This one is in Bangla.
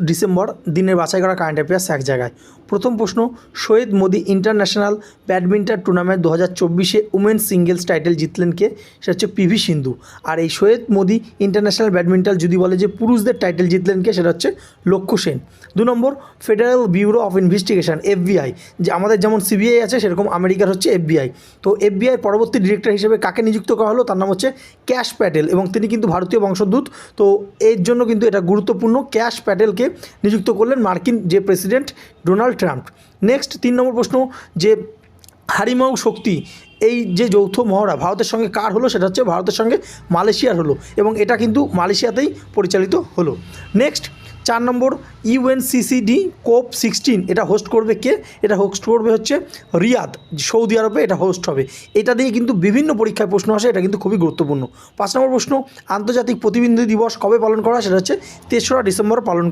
ডিসেম্বর দিনের বাছাই করা কারেন্ট অ্যাফেয়ার্স এক জায়গায়। প্রথম প্রশ্ন, Syed Modi international badminton tournament 2024-এ উমেন্স সিঙ্গেলস টাইটেল জিতলেন কে? সেটা হচ্ছে পিভি সিন্ধু। আর এই সৈয়দ মোদি ইন্টারন্যাশনাল ব্যাডমিন্টন যদি বলে যে পুরুষদের টাইটেল জিতলেন কে, সেটা হচ্ছে লক্ষ্য সেন। 2 নম্বর, Federal Bureau of Investigation FBI, যে আমাদের যেমন সিবিআই আছে সেরকম আমেরিকার হচ্ছে এফবিআই। তো এফবিআই পরবর্তী ডিরেক্টর হিসেবে কাকে নিযুক্ত করা হলো? তার নাম হচ্ছে ক্যাশ প্যাটেল, এবং তিনি কিন্তু ভারতীয় বংশোদ্ভূত। তো এর জন্য কিন্তু এটা গুরুত্বপূর্ণ, ক্যাশ প্যাটেলকে নিযুক্ত করলেন মার্কিন যে প্রেসিডেন্ট ডোনাল্ড ট্রাম্প। নেক্সট 3 নম্বর প্রশ্ন, যে হারিমাউ শক্তি এই যে যৌথ মহড়া ভারতের সঙ্গে কার হলো? সেটা হচ্ছে ভারতের সঙ্গে মালয়েশিয়ার হলো, এবং এটা কিন্তু মালয়েশিয়াতেই পরিচালিত হলো। নেক্সট 4 নম্বর, ইউএনসিসিডি কোপ 16 এটা হোস্ট করবে কে? এটা হোস্ট করবে হচ্ছে রিয়াদ, সৌদি আরবে এটা হোস্ট হবে। এটা দিয়ে কিন্তু বিভিন্ন পরীক্ষায় প্রশ্ন আসে, এটা কিন্তু খুবই গুরুত্বপূর্ণ। 5 নম্বর প্রশ্ন, আন্তর্জাতিক প্রতিবন্ধী দিবস কবে পালন করা হয়? সেটা হচ্ছে 3রা ডিসেম্বর পালন